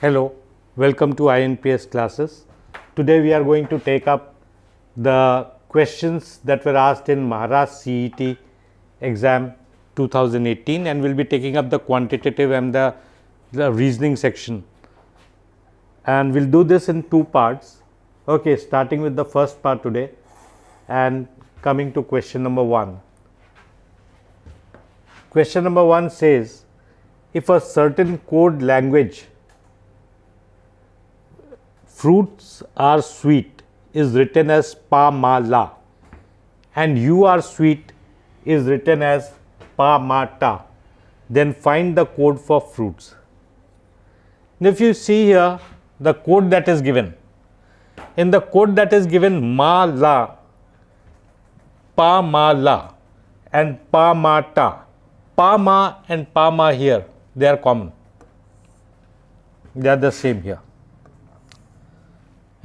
Hello, welcome to INPS classes. Today we are going to take up the questions that were asked in Maharashtra CET exam 2018, and we will be taking up the quantitative and the reasoning section, and we will do this in two parts. Okay, starting with the first part today and coming to question number 1. Question number 1 says, if a certain code language fruits are sweet is written as pa ma la and you are sweet is written as pa ma ta, then find the code for fruits. And if you see here the code that is given, in the code that is given ma la, pa ma la and pa ma ta, pa ma and pa ma here, they are common, they are the same here.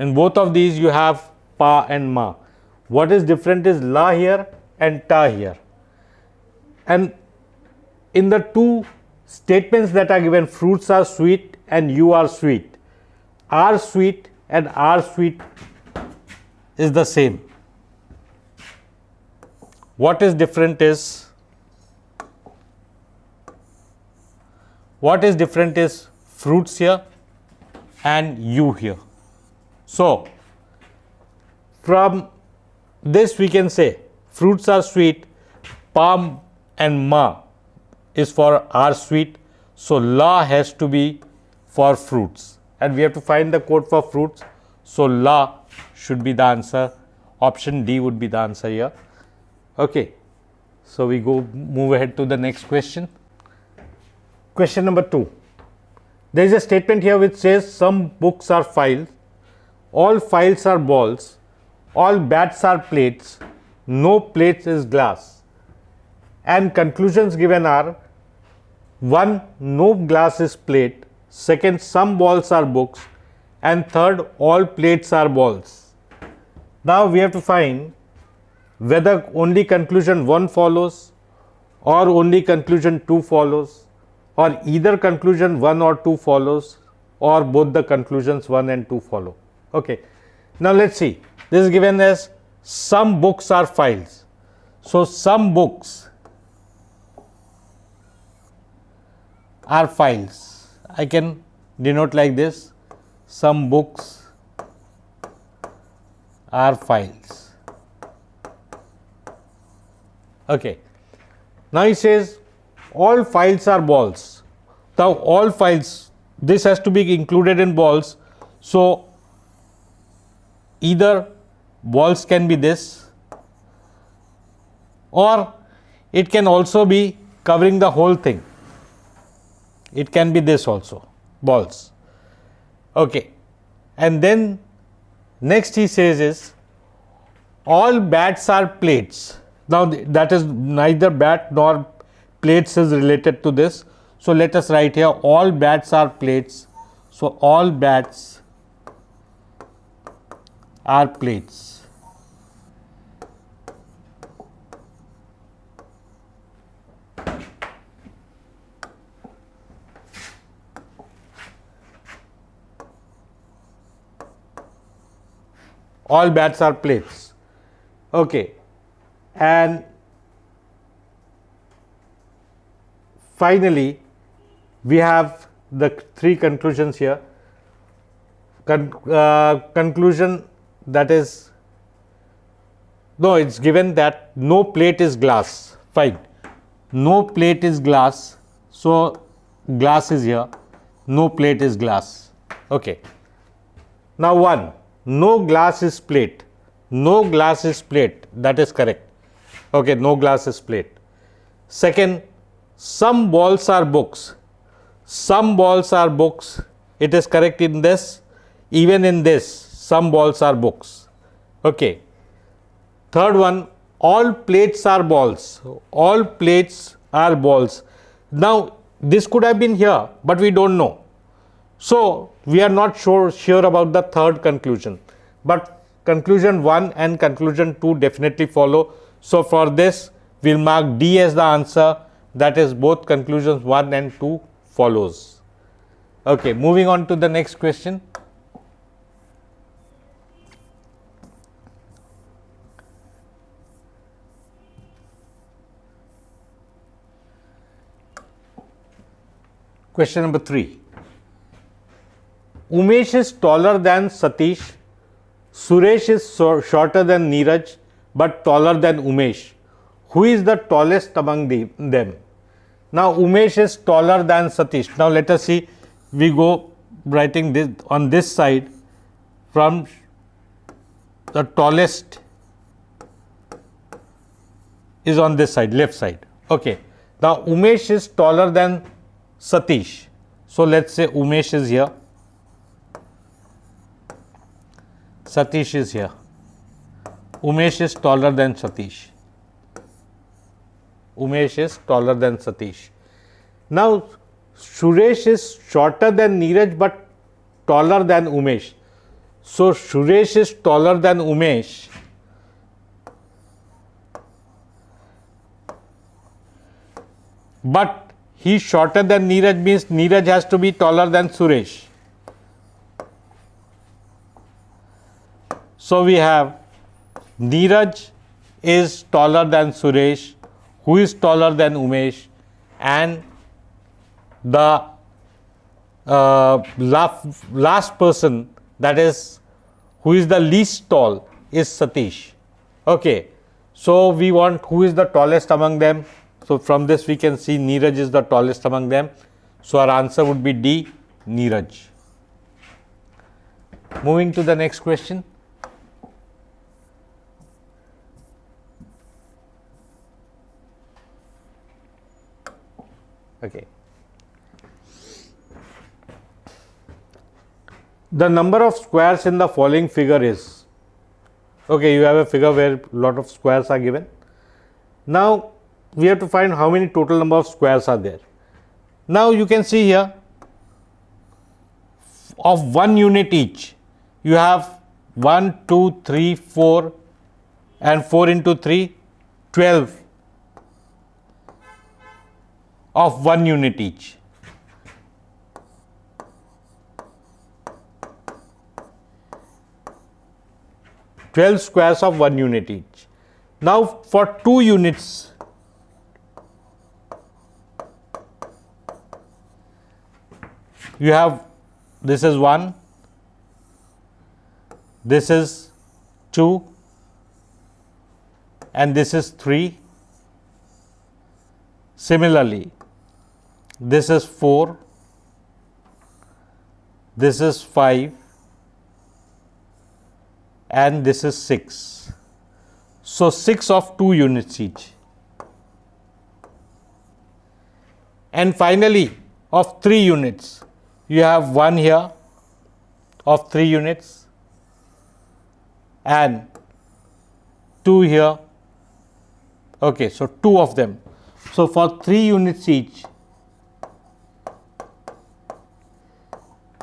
In both of these you have pa and ma. What is different is la here and ta here. And in the two statements that are given, fruits are sweet and you are sweet, are sweet and are sweet is the same. What is different is fruits here and you here. So, from this we can say fruits are sweet, pa and ma is for are sweet, so la has to be for fruits and we have to find the code for fruits. So, la should be the answer, option D would be the answer here. Okay. So, we move ahead to the next question. Question number 2. There is a statement here which says some books are files, all files are balls, all bats are plates, no plates is glass, and conclusions given are 1. No glass is plate, 2nd. Some balls are books, and 3rd. All plates are balls. Now we have to find whether only conclusion 1 follows or only conclusion 2 follows, or either conclusion 1 or 2 follows, or both the conclusions 1 and 2 follow. Okay. Now let's see, this is given as some books are files. So some books are files. I can denote like this, some books are files. Okay. Now he says all files are balls. Now all files, this has to be included in balls. So either balls can be this, or it can also be covering the whole thing. It can be this also, balls. Okay. And then next he says is all bats are plates. Now that is neither bat nor plates is related to this. So let us write here all bats are plates. So all bats are plates. All bats are plates. Okay. And finally, we have the 3 conclusions here. Conclusion that is, no, it's given that no plate is glass. Fine. No plate is glass. So glass is here. No plate is glass. Okay. Now 1. No glass is plate. No glass is plate. That is correct. Okay. No glass is plate. 2nd. Some balls are books. Some balls are books. It is correct in this. Even in this, some balls are books. Okay. 3rd one, all plates are balls. All plates are balls. Now this could have been here, but we don't know. So we are not sure about the 3rd conclusion, but conclusion 1 and conclusion 2 definitely follow. So for this we will mark D as the answer, that is both conclusions 1 and 2 follows. Okay, moving on to the next question. Question number 3. Umesh is taller than Satish. Suresh is shorter than Neeraj but taller than Umesh. Who is the tallest among them? Now Umesh is taller than Satish. Now let us see, we go writing this on this side from the tallest is on this side, left side. Okay. Now Umesh is taller than Satish. So let's say Umesh is here. Satish is here. Umesh is taller than Satish. Umesh is taller than Satish. Now Suresh is shorter than Neeraj but taller than Umesh. So Suresh is taller than Umesh. But he is shorter than Neeraj means Neeraj has to be taller than Suresh. So we have Neeraj is taller than Suresh, who is taller than Umesh, and the last person, that is who is the least tall, is Satish. Okay, so we want who is the tallest among them. So from this we can see Neeraj is the tallest among them. So our answer would be D, Neeraj. Moving to the next question. Okay. The number of squares in the following figure is, okay, you have a figure where a lot of squares are given. Now we have to find how many total number of squares are there. Now you can see here, of 1 unit each, you have 1, 2, 3, 4 and 4 into 3, 12 of 1 unit each. Twelve squares of 1 unit each. Now for 2 units, you have, this is 1, this is 2 and this is 3. Similarly, this is 4, this is 5 and this is 6. So 6 of 2 units each. And finally, of 3 units, you have 1 here of 3 units and 2 here. Okay, so 2 of them. So for 3 units each,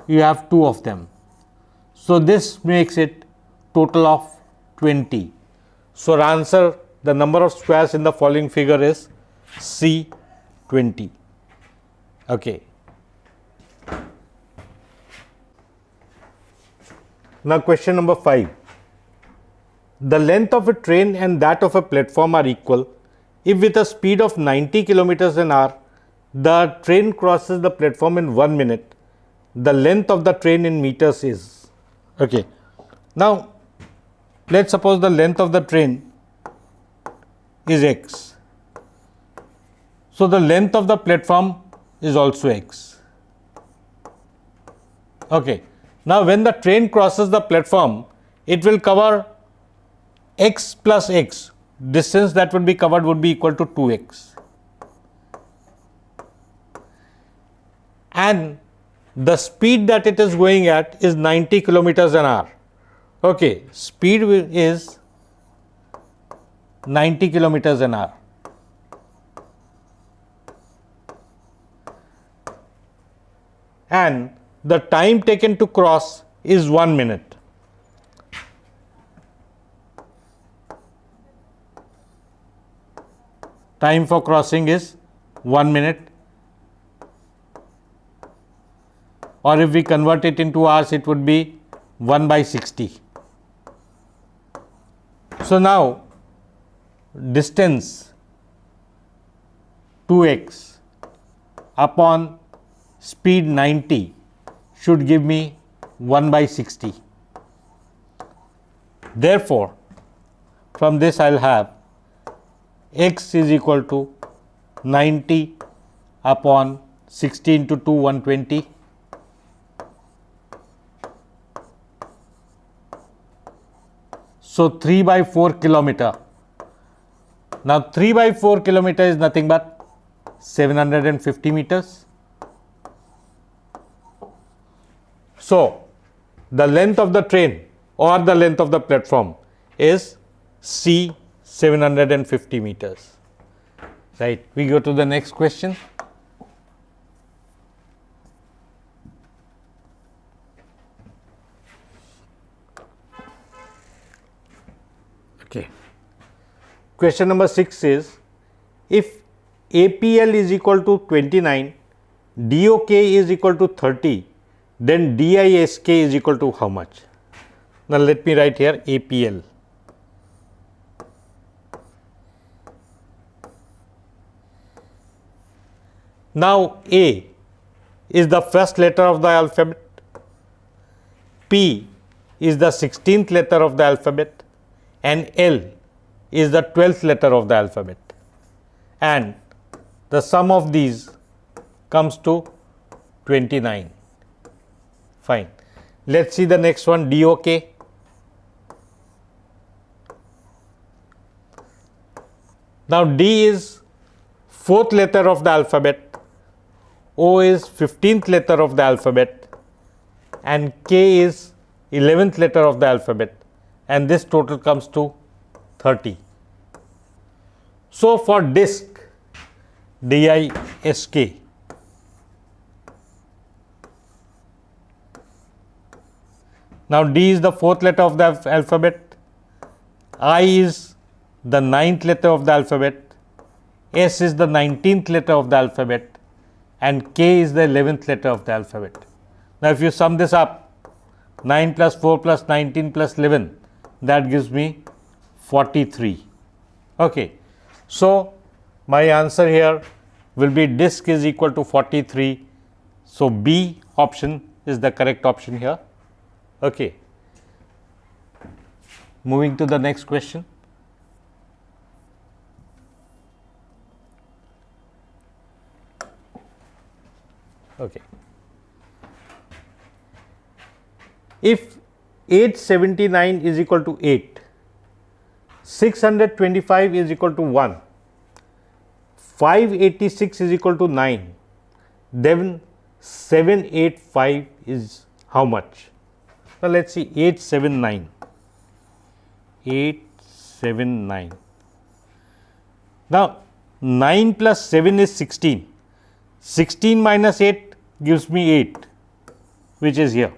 you have 2 of them. So this makes it total of 20. So our answer, the number of squares in the following figure is C, 20. Okay. Now question number 5. The length of a train and that of a platform are equal if with a speed of 90 kilometers an hour, the train crosses the platform in 1 minute. The length of the train in meters is. Okay. Now let's suppose the length of the train is x. So the length of the platform is also x. Okay. Now when the train crosses the platform, it will cover x plus x. Distance that would be covered would be equal to 2x. And the speed that it is going at is 90 kilometers an hour. Okay, speed is 90 kilometers an hour. And the time taken to cross is 1 minute. Time for crossing is 1 minute. or if we convert it into hours, it would be 1 by 60. So now distance 2x upon speed 90 should give me 1 by 60. Therefore, from this I will have x is equal to 90 upon 60 into 2, 120. So 3 by 4 kilometer. Now 3 by 4 kilometer is nothing but 750 meters. So the length of the train or the length of the platform is C 750 meters. Right. We go to the next question. Okay. Question number 6 is, if APL is equal to 29, DOK is equal to 30, then DISK is equal to how much? Now let me write here APL. Now A is the first letter of the alphabet, P is the 16th letter of the alphabet, and L is the 12th letter of the alphabet, and the sum of these comes to 29. Fine. Let's see the next one, DOK. Now D is 4th letter of the alphabet, O is 15th letter of the alphabet, and K is 11th letter of the alphabet, and this total comes to 30. So for disk, DISK, now D is the 4th letter of the alphabet, I is the 9th letter of the alphabet, S is the 19th letter of the alphabet, and K is the 11th letter of the alphabet. Now if you sum this up, 9 plus 4 plus 19 plus 11, that gives me 43. Okay. So my answer here will be disk is equal to 43. So B option is the correct option here. Okay. Moving to the next question. Okay. If 879 is equal to 8, 625 is equal to 1, 586 is equal to 9, then 785 is how much? Now let's see 879. 879. Now 9 plus 7 is 16. 16 minus 8 gives me 8, which is here.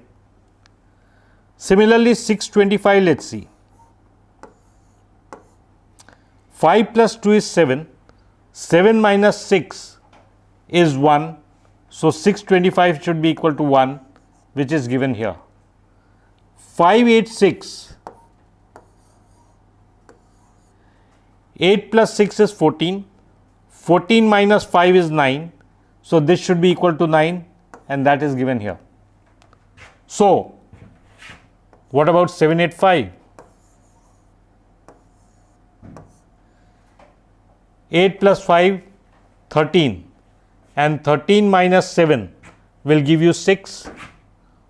Similarly 625, let's see. 5 plus 2 is 7. 7 minus 6 is 1. So 625 should be equal to 1, which is given here. 586. 8 plus 6 is 14. 14 minus 5 is 9. So this should be equal to 9, and that is given here. So what about 785? 8 plus 5, 13, and 13 minus 7 will give you 6.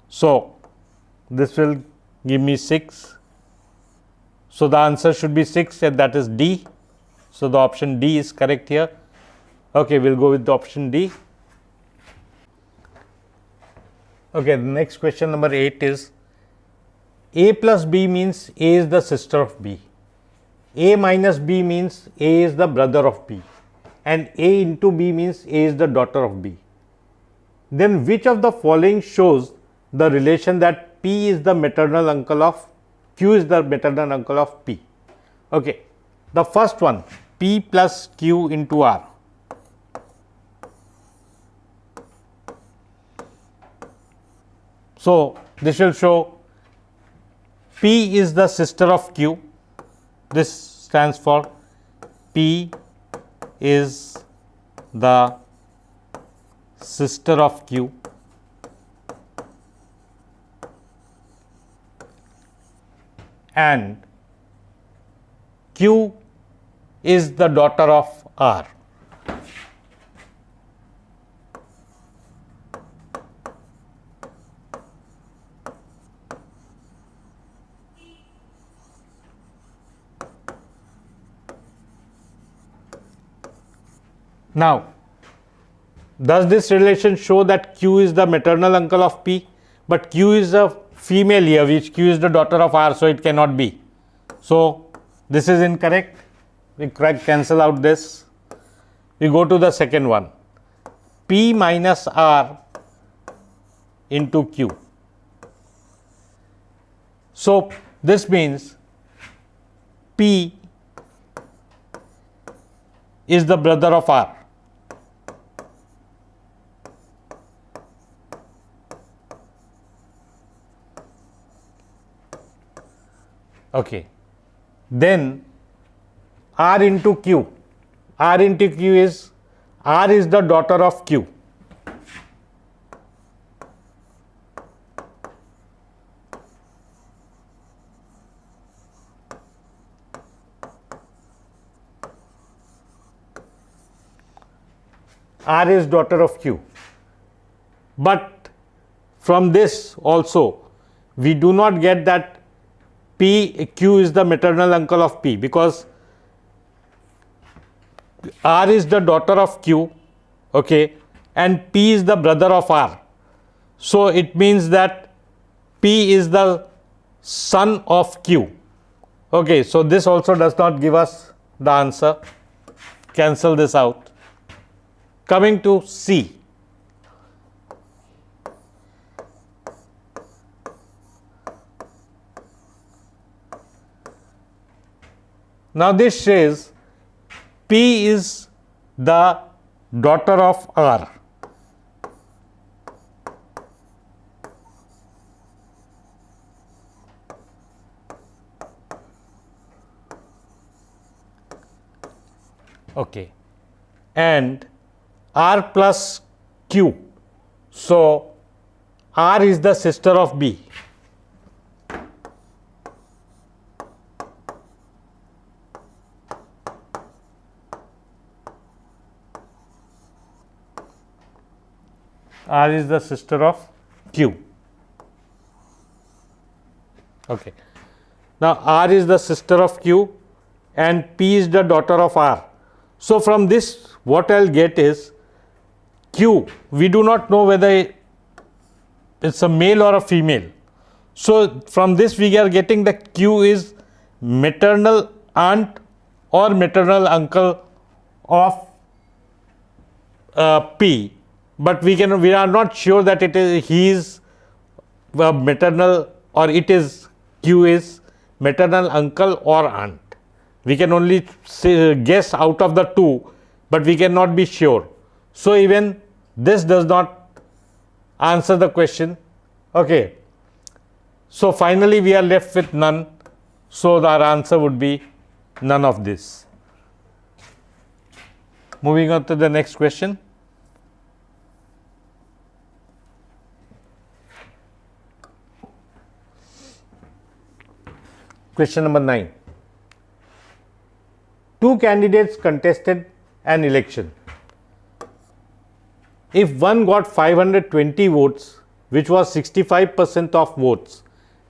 So this will give me 6. So the answer should be 6, and that is D. So the option D is correct here. Okay, we'll go with the option D. Okay, the next question number 8 is, A plus B means A is the sister of B. A minus B means A is the brother of B, and A into B means A is the daughter of B. Then which of the following shows the relation that P is the maternal uncle of Q is the maternal uncle of P? Okay, the first one, P plus Q into R. So, this will show P is the sister of Q. This stands for P is the sister of Q. And Q is the daughter of R. Now, does this relation show that Q is the maternal uncle of P? But Q is a female here, which Q is the daughter of R, so it cannot be. So, this is incorrect. We cancel out this. We go to the second one. P minus R into Q. So, this means P is the brother of R. Okay. Then R into Q. R into Q is R is the daughter of Q. R is daughter of Q. But from this also, we do not get that Q is the maternal uncle of P, because R is the daughter of Q, okay, and P is the brother of R. So, it means that P is the son of Q. Okay, so this also does not give us the answer. Cancel this out. Coming to C. Now, this says P is the daughter of R. Okay. And R plus Q. So, R is the sister of B. R is the sister of Q. Okay. Now, R is the sister of Q and P is the daughter of R. So, from this what I will get is Q, we do not know whether it's a male or a female. So, from this we are getting that Q is maternal aunt or maternal uncle of P, but we are not sure that he is maternal, or it is Q is maternal uncle or aunt. We can only guess out of the two, but we cannot be sure. So, even this does not answer the question. Okay. So, finally, we are left with none. So, our answer would be none of this. Moving on to the next question. Question number 9. Two candidates contested an election. If one got 520 votes, which was 65% of votes,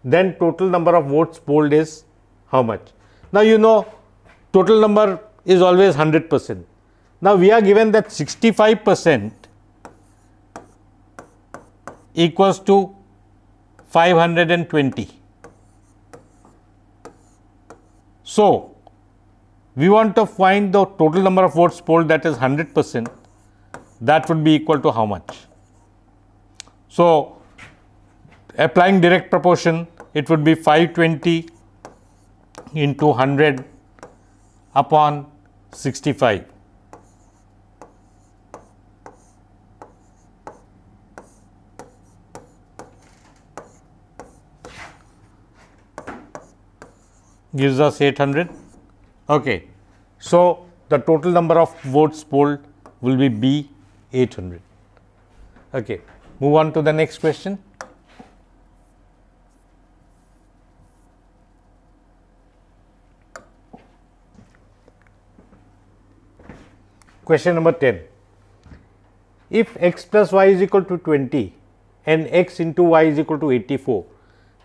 then total number of votes polled is how much? Now, you know, total number is always 100%. Now, we are given that 65% equals to 520. So, we want to find the total number of votes polled, that is 100%. That would be equal to how much? So, applying direct proportion, it would be 520 into 100 upon 65. gives us 800. Okay. So, the total number of votes polled will be B 800. Okay. Move on to the next question. Question number 10. If x plus y is equal to 20 and x into y is equal to 84,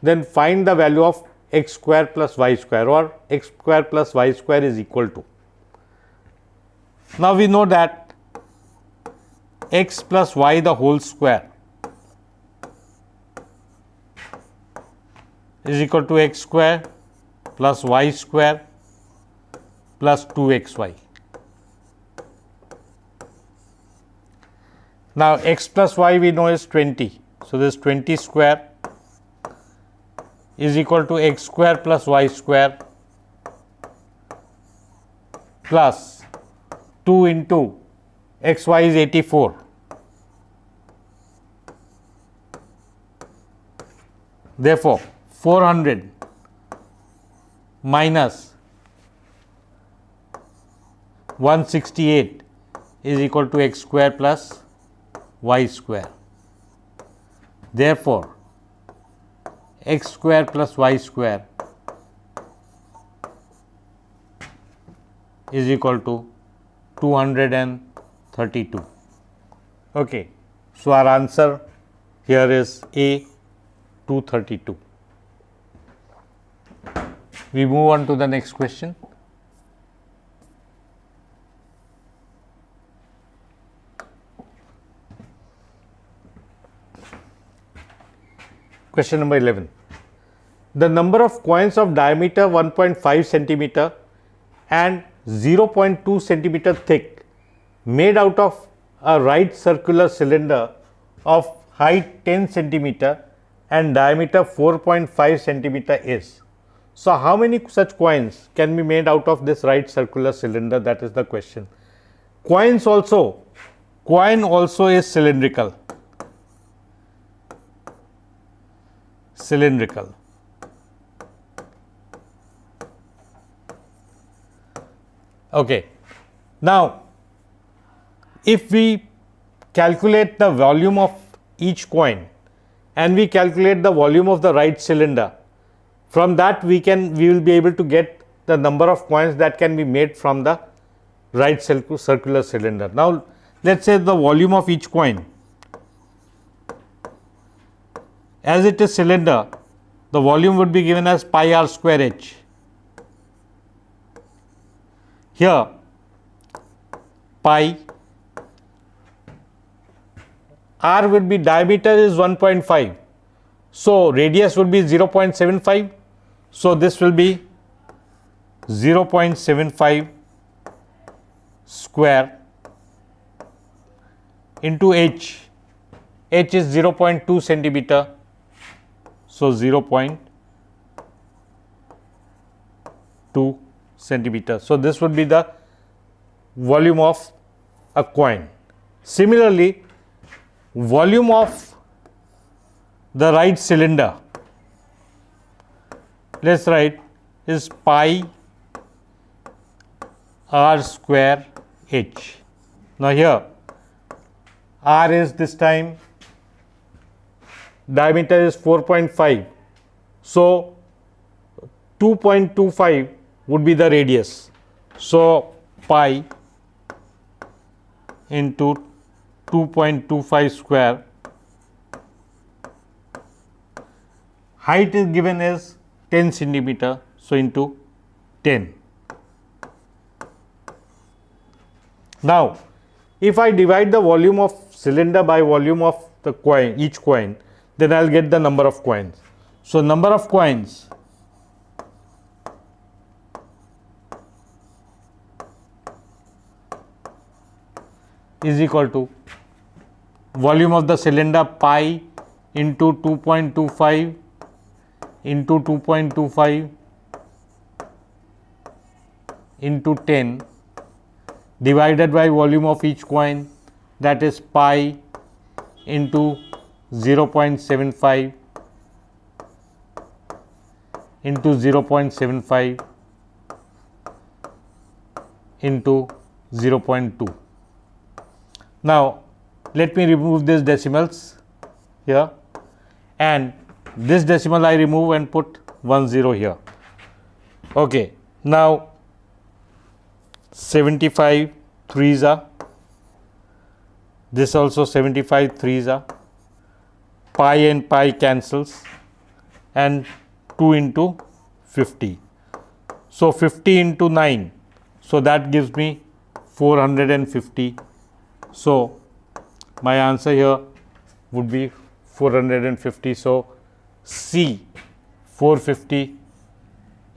then find the value of x square plus y square, or x square plus y square is equal to. Now we know that x plus y the whole square is equal to x square plus y square plus 2xy. Now x plus y we know is 20. So this 20 square is equal to x square plus y square plus 2 into xy is 84. Therefore, 400 minus 168 is equal to x square plus y square. Therefore, x square plus y square is equal to 232. Okay. So, our answer here is A 232. We move on to the next question. Question number 11. The number of coins of diameter 1.5 centimeter and 0.2 centimeter thick made out of a right circular cylinder of height 10 centimeter and diameter 4.5 centimeter is. So, how many such coins can be made out of this right circular cylinder? That is the question. Coin also is cylindrical. Okay. Now, if we calculate the volume of each coin and we calculate the volume of the right cylinder, from that we will be able to get the number of coins that can be made from the right circular cylinder. Now, let us say the volume of each coin. As it is cylinder, the volume would be given as pi r square h. Here, pi r would be, diameter is 1.5. So, radius would be 0.75. So, this will be 0.75 square into h. H is 0.2 centimeter. So, 0.2 centimeter. So, this would be the volume of a coin. Similarly, volume of the right cylinder, let us write, is pi r square h. Now, here r is this time, diameter is 4.5. So, 2.25 would be the radius. So, pi into 2.25 square. Height is given as 10 centimeter. So, into 10. Now, if I divide the volume of cylinder by volume of the coin, each coin, then I will get the number of coins. So, number of coins is equal to volume of the cylinder pi into 2.25 into 2.25 into 10 divided by volume of each coin, that is pi into 0.75 into 0.75 into 0.2. Now, let me remove these decimals here, and this decimal I remove and put 10 here. Okay. Now, 75 threes are, this also 75 threes are, pi and pi cancels, and 2 into 50. So, 50 into 9, so that gives me 450. So, my answer here would be 450. So, C 450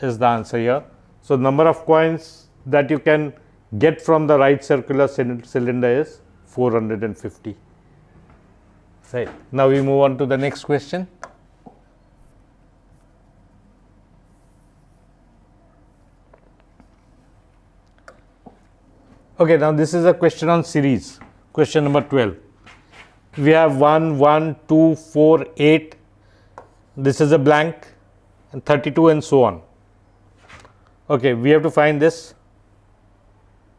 is the answer here. So, number of coins that you can get from the right circular cylinder is 450. Right. Now, we move on to the next question. Okay, now this is a question on series, question number 12. We have 1, 1, 2, 4, 8, this is a blank, and 32 and so on. Okay, we have to find this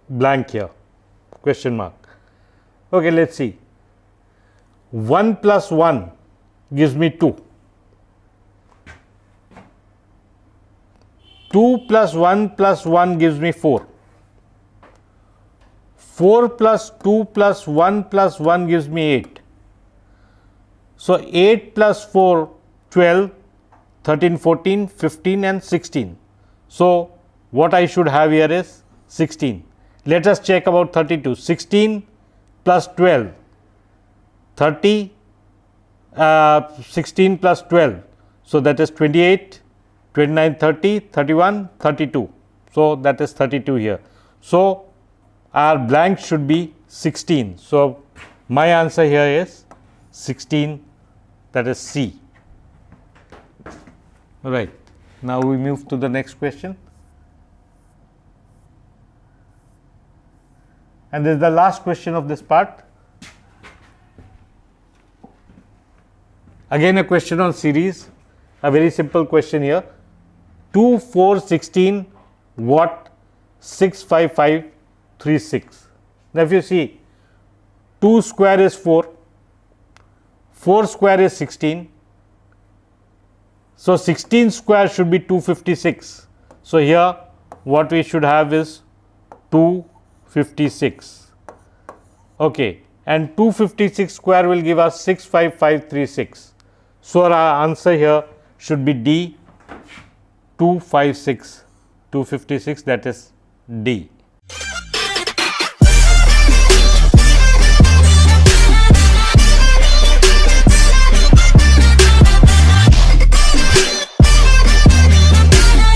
blank here, question mark. Okay, let's see. 1 plus 1 gives me 2. 2 plus 1 gives me 4. 4 plus 2 plus 1 gives me 8. So, 8 plus 4, 12, 13, 14, 15 and 16. So, what I should have here is 16. Let us check about 32. 16 plus 12, 30, 16 plus 12. So, that is 28, 29, 30, 31, 32. So, that is 32 here. So, our blank should be 16. So, my answer here is 16, that is C. Right. Now, we move to the next question. And this is the last question of this part. Again a question on series, a very simple question here. 2, 4, 16, what 6, 5, 5, 3, 6. Now, if you see 2 square is 4, 4 square is 16. So, 16 square should be 256. So, here what we should have is 256. Okay. And 256 square will give us 65536. So, our answer here should be D 256, 256, that is D.